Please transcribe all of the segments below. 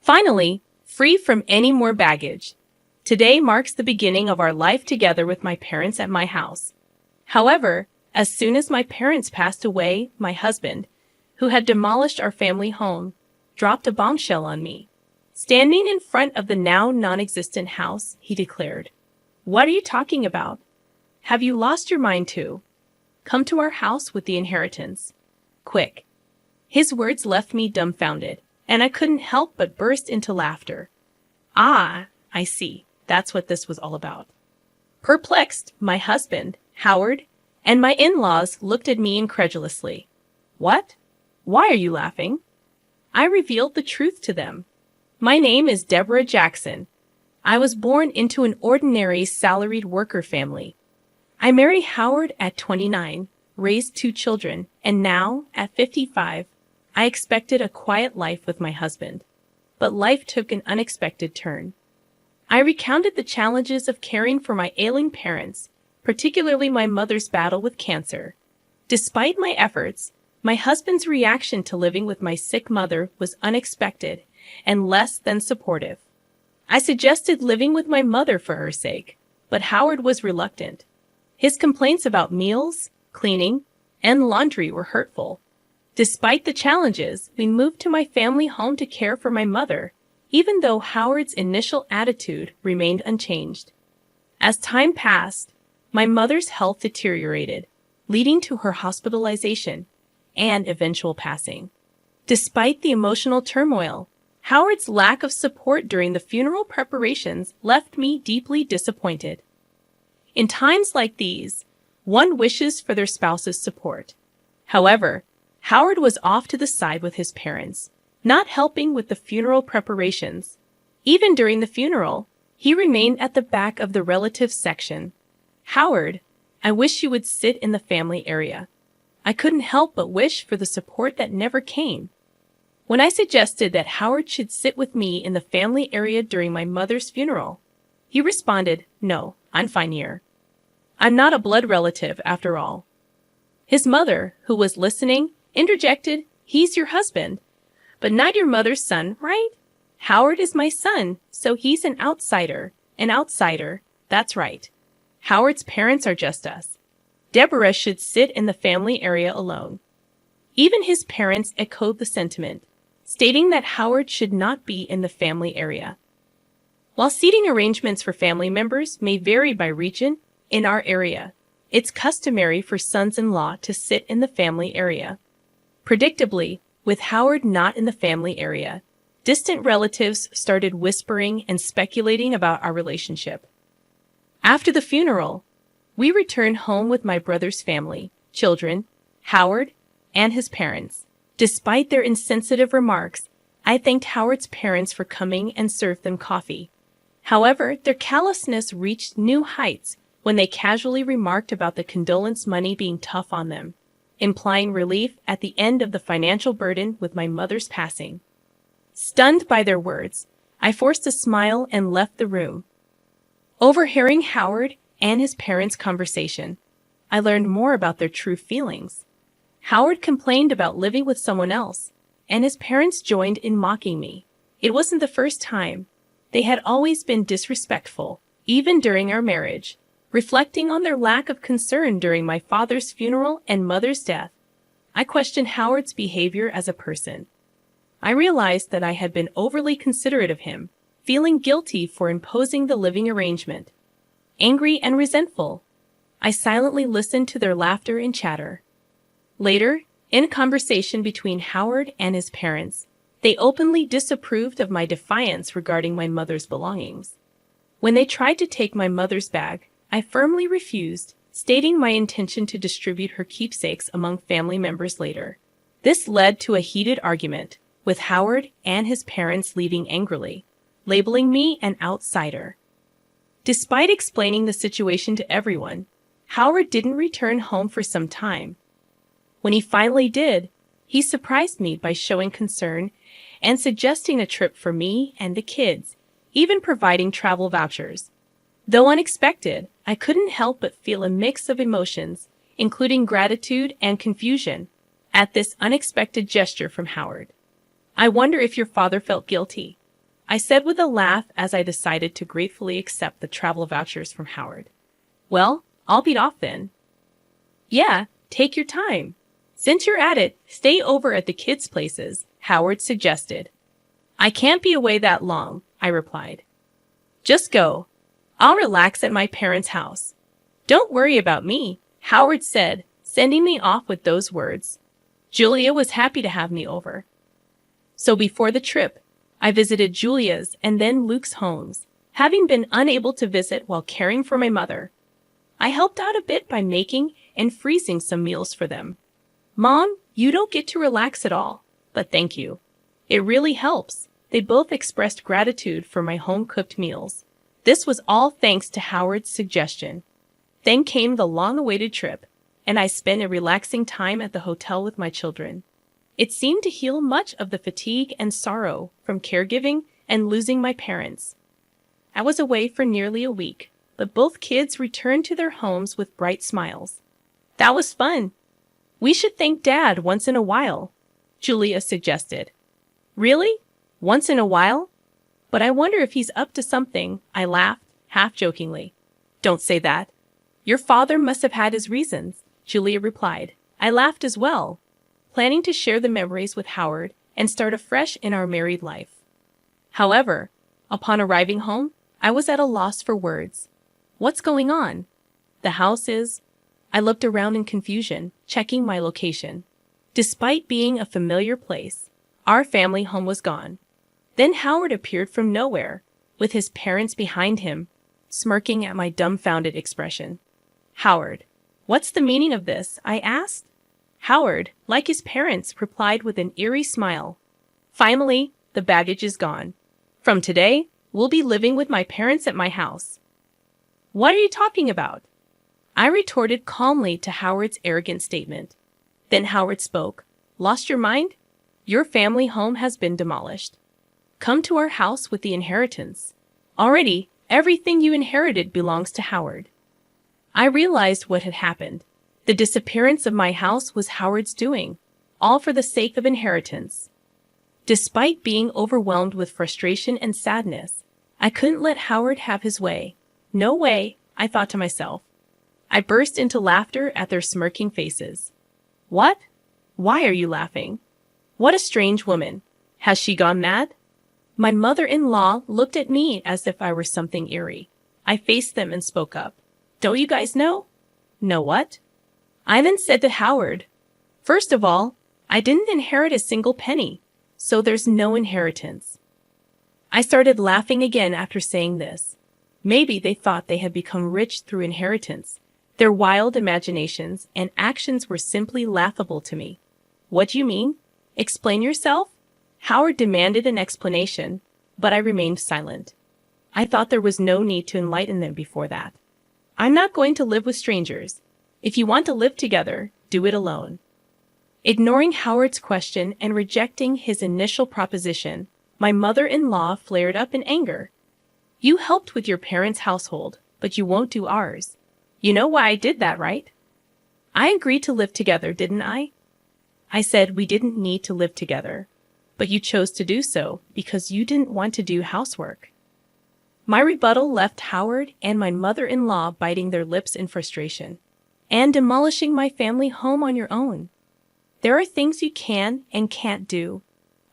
Finally, free from any more baggage. Today marks the beginning of our life together with my parents at my house. However, as soon as my parents passed away, my husband, who had demolished our family home, dropped a bombshell on me. Standing in front of the now non-existent house, he declared, "What are you talking about? Have you lost your mind too? Come to our house with the inheritance. Quick." His words left me dumbfounded, and I couldn't help but burst into laughter. Ah, I see. That's what this was all about. Perplexed, my husband, Howard, and my in-laws looked at me incredulously. What? Why are you laughing? I revealed the truth to them. My name is Deborah Jackson. I was born into an ordinary salaried worker family. I married Howard at 29, raised 2 children, and now, at 55, I expected a quiet life with my husband. But life took an unexpected turn. I recounted the challenges of caring for my ailing parents, particularly my mother's battle with cancer. Despite my efforts, my husband's reaction to living with my sick mother was unexpected and less than supportive. I suggested living with my mother for her sake, but Howard was reluctant. His complaints about meals, cleaning, and laundry were hurtful. Despite the challenges, we moved to my family home to care for my mother, even though Howard's initial attitude remained unchanged. As time passed, my mother's health deteriorated, leading to her hospitalization and eventual passing. Despite the emotional turmoil, Howard's lack of support during the funeral preparations left me deeply disappointed. In times like these, one wishes for their spouse's support. However, Howard was off to the side with his parents, not helping with the funeral preparations. Even during the funeral, he remained at the back of the relatives section. "Howard, I wish you would sit in the family area." I couldn't help but wish for the support that never came. When I suggested that Howard should sit with me in the family area during my mother's funeral, he responded, "No, I'm fine here. I'm not a blood relative after all." His mother, who was listening, interjected, "He's your husband, but not your mother's son, right? Howard is my son, so he's an outsider. An outsider, that's right. Howard's parents are just us. Deborah should sit in the family area alone." Even his parents echoed the sentiment, stating that Howard should not be in the family area. While seating arrangements for family members may vary by region, in our area, it's customary for sons-in-law to sit in the family area. Predictably, with Howard not in the family area, distant relatives started whispering and speculating about our relationship. After the funeral, we returned home with my brother's family, children, Howard, and his parents. Despite their insensitive remarks, I thanked Howard's parents for coming and served them coffee. However, their callousness reached new heights when they casually remarked about the condolence money being tough on them, implying relief at the end of the financial burden with my mother's passing. Stunned by their words, I forced a smile and left the room. Overhearing Howard and his parents' conversation, I learned more about their true feelings. Howard complained about living with someone else, and his parents joined in mocking me. It wasn't the first time. They had always been disrespectful, even during our marriage, reflecting on their lack of concern during my father's funeral and mother's death. I questioned Howard's behavior as a person. I realized that I had been overly considerate of him, feeling guilty for imposing the living arrangement. Angry and resentful, I silently listened to their laughter and chatter. Later, in a conversation between Howard and his parents, they openly disapproved of my defiance regarding my mother's belongings. When they tried to take my mother's bag, I firmly refused, stating my intention to distribute her keepsakes among family members later. This led to a heated argument, with Howard and his parents leaving angrily, labeling me an outsider. Despite explaining the situation to everyone, Howard didn't return home for some time. When he finally did, he surprised me by showing concern and suggesting a trip for me and the kids, even providing travel vouchers. Though unexpected, I couldn't help but feel a mix of emotions, including gratitude and confusion, at this unexpected gesture from Howard. I wonder if your father felt guilty. I said with a laugh as I decided to gratefully accept the travel vouchers from Howard. Well, I'll beat off then. Yeah, take your time. Since you're at it, stay over at the kids' places, Howard suggested. I can't be away that long, I replied. Just go. I'll relax at my parents' house. Don't worry about me, Howard said, sending me off with those words. Julia was happy to have me over. So before the trip, I visited Julia's and then Luke's homes, having been unable to visit while caring for my mother. I helped out a bit by making and freezing some meals for them. Mom, you don't get to relax at all, but thank you. It really helps. They both expressed gratitude for my home-cooked meals. This was all thanks to Howard's suggestion. Then came the long-awaited trip, and I spent a relaxing time at the hotel with my children. It seemed to heal much of the fatigue and sorrow from caregiving and losing my parents. I was away for nearly a week, but both kids returned to their homes with bright smiles. That was fun. We should thank Dad once in a while, Julia suggested. Really? Once in a while? But I wonder if he's up to something, I laughed, half-jokingly. Don't say that. Your father must have had his reasons, Julia replied. I laughed as well, planning to share the memories with Howard and start afresh in our married life. However, upon arriving home, I was at a loss for words. What's going on? The house is... I looked around in confusion, checking my location. Despite being a familiar place, our family home was gone. Then Howard appeared from nowhere, with his parents behind him, smirking at my dumbfounded expression. Howard, what's the meaning of this? I asked. Howard, like his parents, replied with an eerie smile. Finally, the baggage is gone. From today, we'll be living with my parents at my house. What are you talking about? I retorted calmly to Howard's arrogant statement. Then Howard spoke. Lost your mind? Your family home has been demolished. Come to our house with the inheritance. Already, everything you inherited belongs to Howard. I realized what had happened. The disappearance of my house was Howard's doing, all for the sake of inheritance. Despite being overwhelmed with frustration and sadness, I couldn't let Howard have his way. No way, I thought to myself. I burst into laughter at their smirking faces. What? Why are you laughing? What a strange woman. Has she gone mad? My mother-in-law looked at me as if I were something eerie. I faced them and spoke up. Don't you guys know? Know what? I then said to Howard, first of all, I didn't inherit a single penny, so there's no inheritance. I started laughing again after saying this. Maybe they thought they had become rich through inheritance. Their wild imaginations and actions were simply laughable to me. What do you mean? Explain yourself? Howard demanded an explanation, but I remained silent. I thought there was no need to enlighten them before that. I'm not going to live with strangers. If you want to live together, do it alone. Ignoring Howard's question and rejecting his initial proposition, my mother-in-law flared up in anger. You helped with your parents' household, but you won't do ours. You know why I did that, right? I agreed to live together, didn't I? I said we didn't need to live together, but you chose to do so because you didn't want to do housework. My rebuttal left Howard and my mother-in-law biting their lips in frustration. And demolishing my family home on your own. There are things you can and can't do.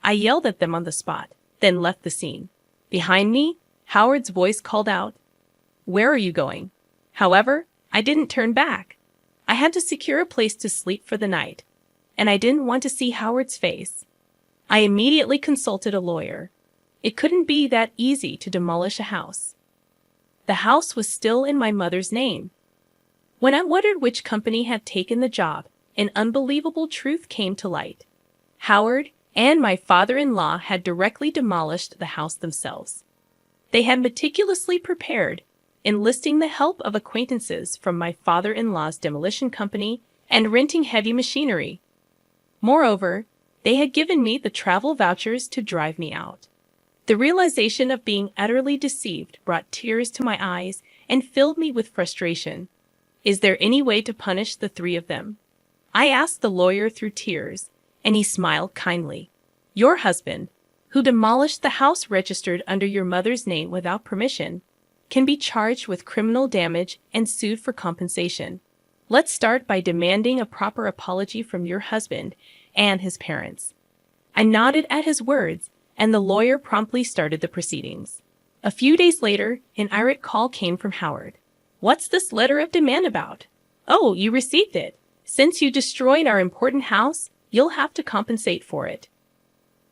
I yelled at them on the spot, then left the scene. Behind me, Howard's voice called out, Where are you going? However, I didn't turn back. I had to secure a place to sleep for the night, and I didn't want to see Howard's face. I immediately consulted a lawyer. It couldn't be that easy to demolish a house. The house was still in my mother's name. When I wondered which company had taken the job, an unbelievable truth came to light. Howard and my father-in-law had directly demolished the house themselves. They had meticulously prepared, enlisting the help of acquaintances from my father-in-law's demolition company and renting heavy machinery. Moreover, they had given me the travel vouchers to drive me out. The realization of being utterly deceived brought tears to my eyes and filled me with frustration. Is there any way to punish the three of them? I asked the lawyer through tears, and he smiled kindly. Your husband, who demolished the house registered under your mother's name without permission, can be charged with criminal damage and sued for compensation. Let's start by demanding a proper apology from your husband and his parents." I nodded at his words, and the lawyer promptly started the proceedings. A few days later, an irate call came from Howard. "What's this letter of demand about?" "Oh, you received it. Since you destroyed our important house, you'll have to compensate for it."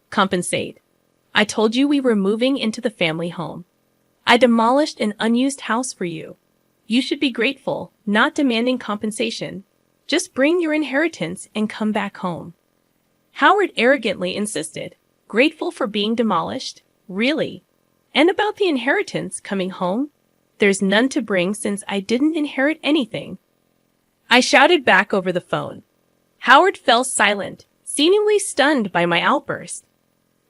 Compensate. I told you we were moving into the family home. I demolished an unused house for you. You should be grateful, not demanding compensation. Just bring your inheritance and come back home. Howard arrogantly insisted. Grateful for being demolished? Really? And about the inheritance coming home? There's none to bring since I didn't inherit anything. I shouted back over the phone. Howard fell silent, seemingly stunned by my outburst.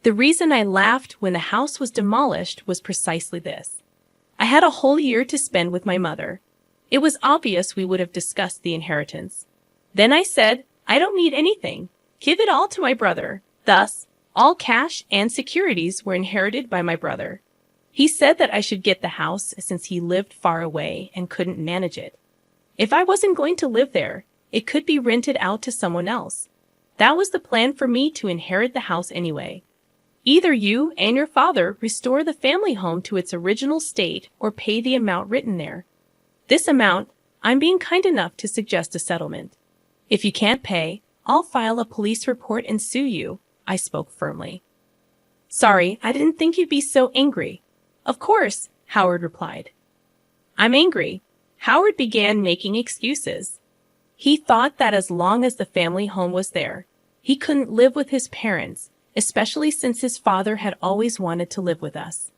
The reason I laughed when the house was demolished was precisely this. I had a whole year to spend with my mother. It was obvious we would have discussed the inheritance. Then I said, "I don't need anything. Give it all to my brother." Thus, all cash and securities were inherited by my brother. He said that I should get the house since he lived far away and couldn't manage it. If I wasn't going to live there, it could be rented out to someone else. That was the plan for me to inherit the house anyway. Either you and your father restore the family home to its original state or pay the amount written there. This amount, I'm being kind enough to suggest a settlement. If you can't pay, I'll file a police report and sue you, I spoke firmly. Sorry, I didn't think you'd be so angry. Of course, Howard replied. I'm angry. Howard began making excuses. He thought that as long as the family home was there, he couldn't live with his parents, especially since his father had always wanted to live with us.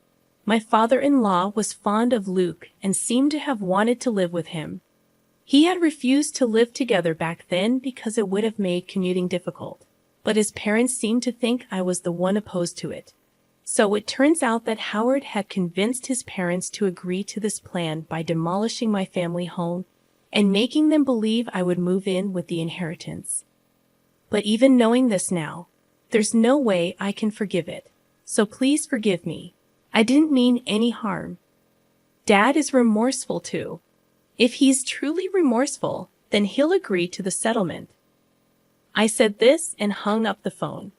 My father-in-law was fond of Luke and seemed to have wanted to live with him. He had refused to live together back then because it would have made commuting difficult, but his parents seemed to think I was the one opposed to it. So it turns out that Howard had convinced his parents to agree to this plan by demolishing my family home and making them believe I would move in with the inheritance. But even knowing this now, there's no way I can forgive it. So please forgive me. I didn't mean any harm. Dad is remorseful too. If he's truly remorseful, then he'll agree to the settlement. I said this and hung up the phone.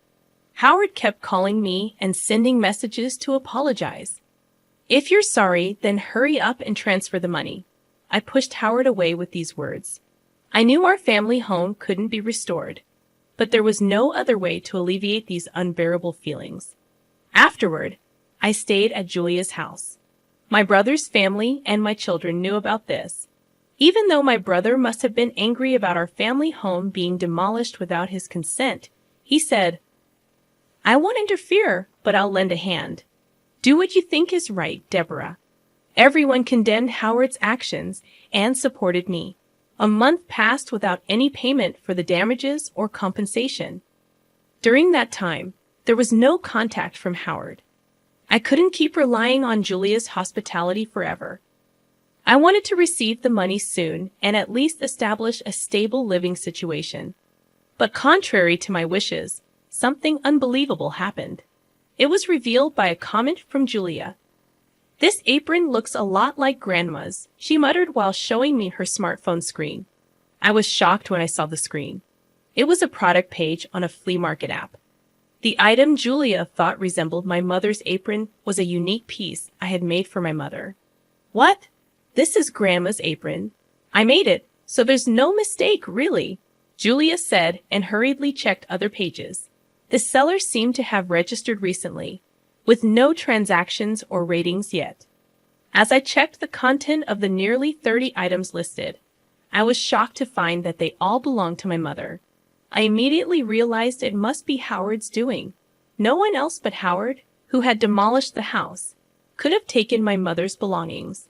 Howard kept calling me and sending messages to apologize. If you're sorry, then hurry up and transfer the money. I pushed Howard away with these words. I knew our family home couldn't be restored, but there was no other way to alleviate these unbearable feelings. Afterward, I stayed at Julia's house. My brother's family and my children knew about this. Even though my brother must have been angry about our family home being demolished without his consent, he said, I won't interfere, but I'll lend a hand. Do what you think is right, Deborah. Everyone condemned Howard's actions and supported me. A month passed without any payment for the damages or compensation. During that time, there was no contact from Howard. I couldn't keep relying on Julia's hospitality forever. I wanted to receive the money soon and at least establish a stable living situation. But contrary to my wishes, something unbelievable happened. It was revealed by a comment from Julia. This apron looks a lot like Grandma's, she muttered while showing me her smartphone screen. I was shocked when I saw the screen. It was a product page on a flea market app. The item Julia thought resembled my mother's apron was a unique piece I had made for my mother. What? This is Grandma's apron. I made it, so there's no mistake, really, Julia said and hurriedly checked other pages. The seller seemed to have registered recently, with no transactions or ratings yet. As I checked the content of the nearly 30 items listed, I was shocked to find that they all belonged to my mother. I immediately realized it must be Howard's doing. No one else but Howard, who had demolished the house, could have taken my mother's belongings.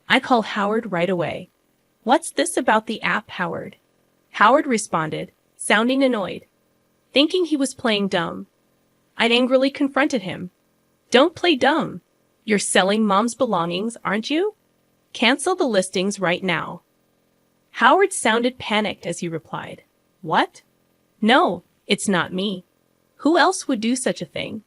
I called Howard right away. What's this about the app, Howard? Howard responded, sounding annoyed, thinking he was playing dumb. I'd angrily confronted him. Don't play dumb. You're selling Mom's belongings, aren't you? Cancel the listings right now. Howard sounded panicked as he replied, What? No, it's not me. Who else would do such a thing?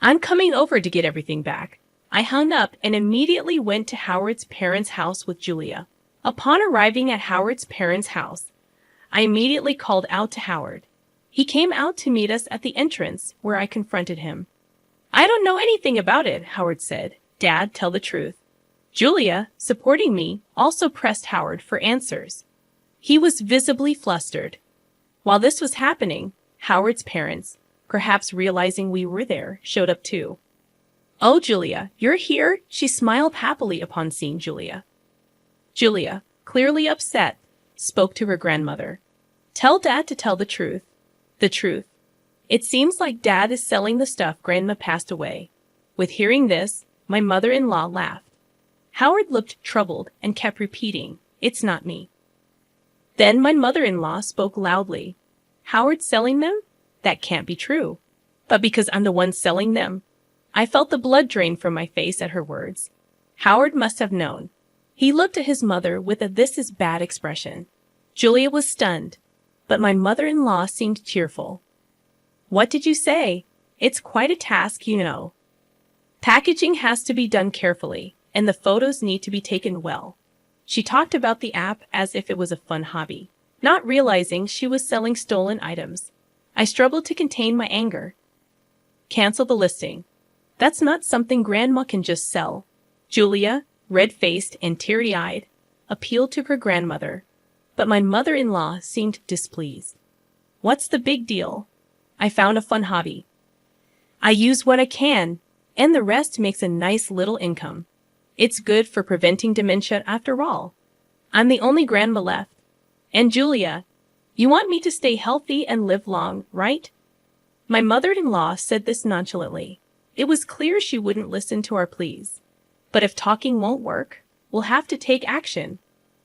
I'm coming over to get everything back. I hung up and immediately went to Howard's parents' house with Julia. Upon arriving at Howard's parents' house, I immediately called out to Howard. He came out to meet us at the entrance, where I confronted him. I don't know anything about it, Howard said. Dad, tell the truth. Julia, supporting me, also pressed Howard for answers. He was visibly flustered. While this was happening, Howard's parents, perhaps realizing we were there, showed up too. Oh, Julia, you're here? She smiled happily upon seeing Julia. Julia, clearly upset, spoke to her grandmother. Tell Dad to tell the truth. The truth. It seems like Dad is selling the stuff Grandma passed away. With hearing this, my mother-in-law laughed. Howard looked troubled and kept repeating, It's not me. Then my mother-in-law spoke loudly. Howard selling them? That can't be true. But because I'm the one selling them. I felt the blood drain from my face at her words. Howard must have known. He looked at his mother with a "this is bad" expression. Julia was stunned, but my mother-in-law seemed cheerful. What did you say? It's quite a task, you know. Packaging has to be done carefully, and the photos need to be taken well. She talked about the app as if it was a fun hobby, not realizing she was selling stolen items. I struggled to contain my anger. Cancel the listing. That's not something Grandma can just sell. Julia, red-faced and teary-eyed, appealed to her grandmother, but my mother-in-law seemed displeased. What's the big deal? I found a fun hobby. I use what I can, and the rest makes a nice little income. It's good for preventing dementia after all. I'm the only grandma left. And Julia, you want me to stay healthy and live long, right? My mother-in-law said this nonchalantly. It was clear she wouldn't listen to our pleas. But if talking won't work, we'll have to take action.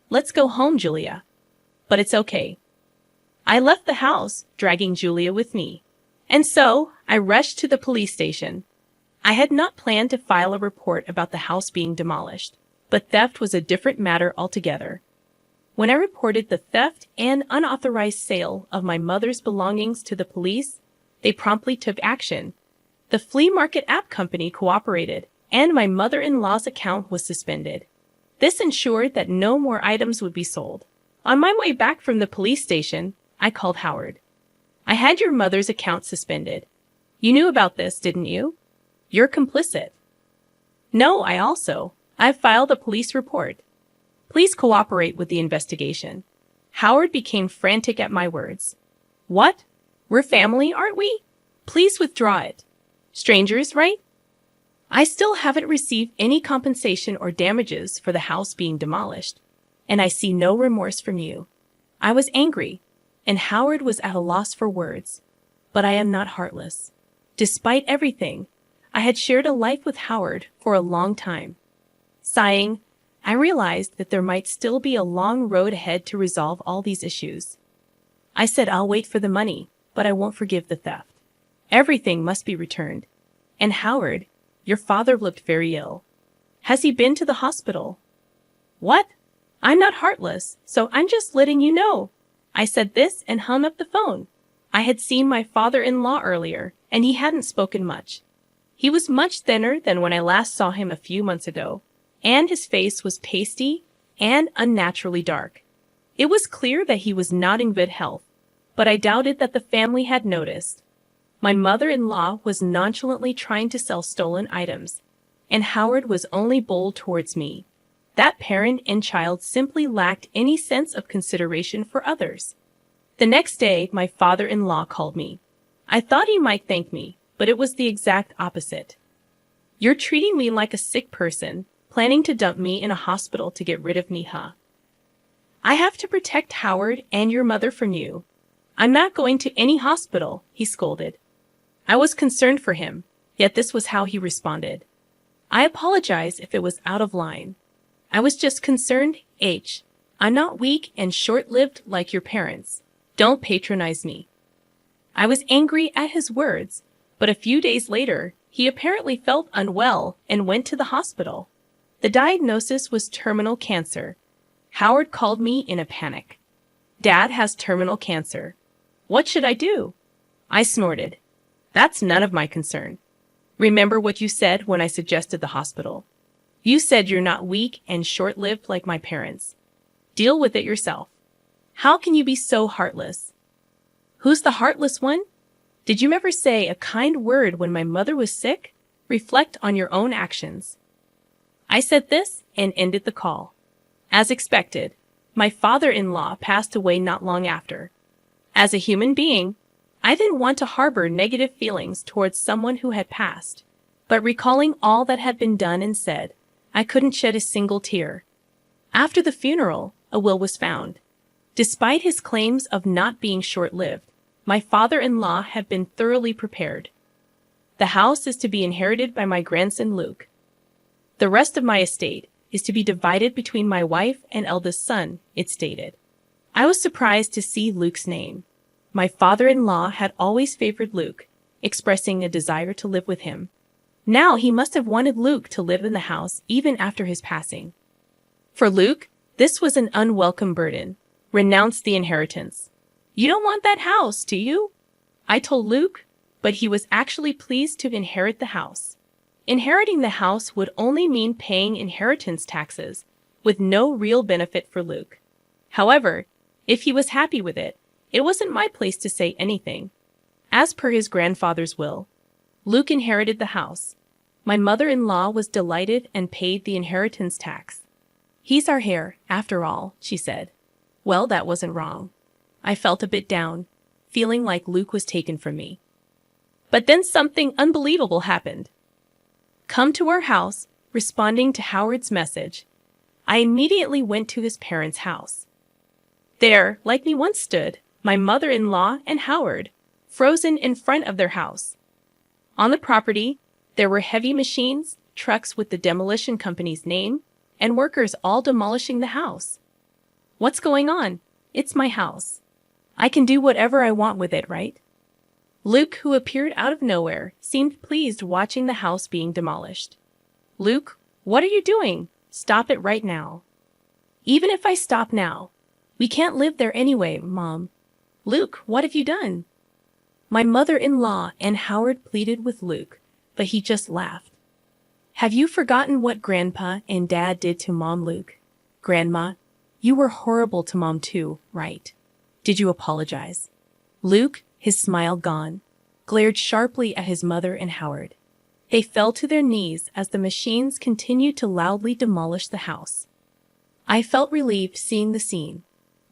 Let's go home, Julia. But it's okay. I left the house, dragging Julia with me. And so, I rushed to the police station. I had not planned to file a report about the house being demolished, but theft was a different matter altogether. When I reported the theft and unauthorized sale of my mother's belongings to the police, they promptly took action. The flea market app company cooperated, and my mother-in-law's account was suspended. This ensured that no more items would be sold. On my way back from the police station, I called Howard. I had your mother's account suspended. You knew about this, didn't you? You're complicit. No, I've filed a police report. Please cooperate with the investigation. Howard became frantic at my words. What? We're family, aren't we? Please withdraw it. Strangers, right? I still haven't received any compensation or damages for the house being demolished, and I see no remorse from you. I was angry, and Howard was at a loss for words. But I am not heartless. Despite everything, I had shared a life with Howard for a long time. Sighing, I realized that there might still be a long road ahead to resolve all these issues. I said I'll wait for the money, but I won't forgive the theft. Everything must be returned. And Howard, your father looked very ill. Has he been to the hospital? What? I'm not heartless, so I'm just letting you know. I said this and hung up the phone. I had seen my father-in-law earlier, and he hadn't spoken much. He was much thinner than when I last saw him a few months ago, and his face was pasty and unnaturally dark. It was clear that he was not in good health, but I doubted that the family had noticed. My mother-in-law was nonchalantly trying to sell stolen items, and Howard was only bold towards me. That parent and child simply lacked any sense of consideration for others. The next day, my father-in-law called me. I thought he might thank me, but it was the exact opposite. You're treating me like a sick person, planning to dump me in a hospital to get rid of me, huh? I have to protect Howard and your mother from you. I'm not going to any hospital, he scolded. I was concerned for him, yet this was how he responded. I apologize if it was out of line. I was just concerned, I'm not weak and short-lived like your parents. Don't patronize me. I was angry at his words, but a few days later, he apparently felt unwell and went to the hospital. The diagnosis was terminal cancer. Howard called me in a panic. Dad has terminal cancer. What should I do? I snorted. That's none of my concern. Remember what you said when I suggested the hospital. You said you're not weak and short-lived like my parents. Deal with it yourself. How can you be so heartless? Who's the heartless one? Did you ever say a kind word when my mother was sick? Reflect on your own actions. I said this and ended the call. As expected, my father-in-law passed away not long after. As a human being, I didn't want to harbor negative feelings towards someone who had passed, but recalling all that had been done and said, I couldn't shed a single tear. After the funeral, a will was found. Despite his claims of not being short-lived, my father-in-law had been thoroughly prepared. The house is to be inherited by my grandson Luke. The rest of my estate is to be divided between my wife and eldest son, it stated. I was surprised to see Luke's name. My father-in-law had always favored Luke, expressing a desire to live with him. Now he must have wanted Luke to live in the house even after his passing. For Luke, this was an unwelcome burden. Renounce the inheritance. You don't want that house, do you? I told Luke, but he was actually pleased to inherit the house. Inheriting the house would only mean paying inheritance taxes, with no real benefit for Luke. However, if he was happy with it, it wasn't my place to say anything. As per his grandfather's will, Luke inherited the house. My mother-in-law was delighted and paid the inheritance tax. He's our heir, after all, she said. Well, that wasn't wrong. I felt a bit down, feeling like Luke was taken from me. But then something unbelievable happened. Come to our house, responding to Howard's message, I immediately went to his parents' house. There, like me once stood, my mother-in-law and Howard, frozen in front of their house. On the property, there were heavy machines, trucks with the demolition company's name, and workers all demolishing the house. What's going on? It's my house. I can do whatever I want with it, right? Luke, who appeared out of nowhere, seemed pleased watching the house being demolished. Luke, what are you doing? Stop it right now. Even if I stop now, we can't live there anyway, Mom. Luke, what have you done? My mother-in-law and Howard pleaded with Luke, but he just laughed. Have you forgotten what Grandpa and Dad did to Mom, Luke? Grandma, you were horrible to Mom too, right? Did you apologize? Luke, his smile gone, glared sharply at his mother and Howard. They fell to their knees as the machines continued to loudly demolish the house. I felt relieved seeing the scene.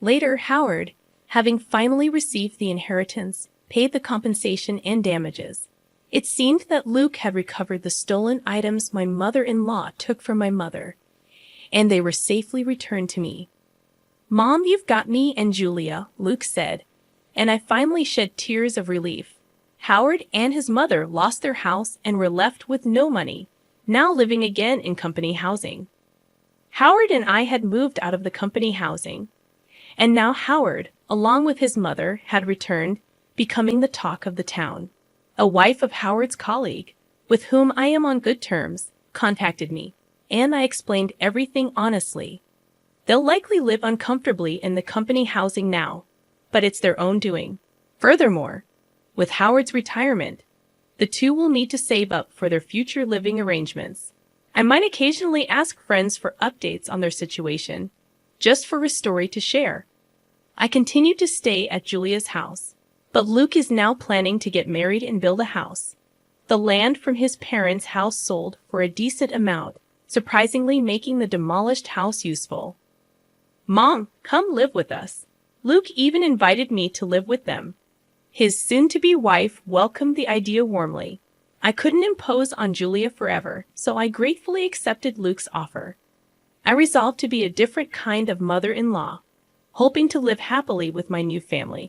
Later, Howard, having finally received the inheritance, paid the compensation and damages. It seemed that Luke had recovered the stolen items my mother-in-law took from my mother, and they were safely returned to me. Mom, you've got me and Julia, Luke said, and I finally shed tears of relief. Howard and his mother lost their house and were left with no money, now living again in company housing. Howard and I had moved out of the company housing, and now Howard, along with his mother, had returned, becoming the talk of the town. A wife of Howard's colleague, with whom I am on good terms, contacted me, and I explained everything honestly. They'll likely live uncomfortably in the company housing now, but it's their own doing. Furthermore, with Howard's retirement, the two will need to save up for their future living arrangements. I might occasionally ask friends for updates on their situation, just for a story to share. I continue to stay at Julia's house, but Luke is now planning to get married and build a house. The land from his parents' house sold for a decent amount, surprisingly making the demolished house useful. Mom, come live with us. Luke even invited me to live with them. His soon-to-be wife welcomed the idea warmly. I couldn't impose on Julia forever, so I gratefully accepted Luke's offer. I resolved to be a different kind of mother-in-law, hoping to live happily with my new family.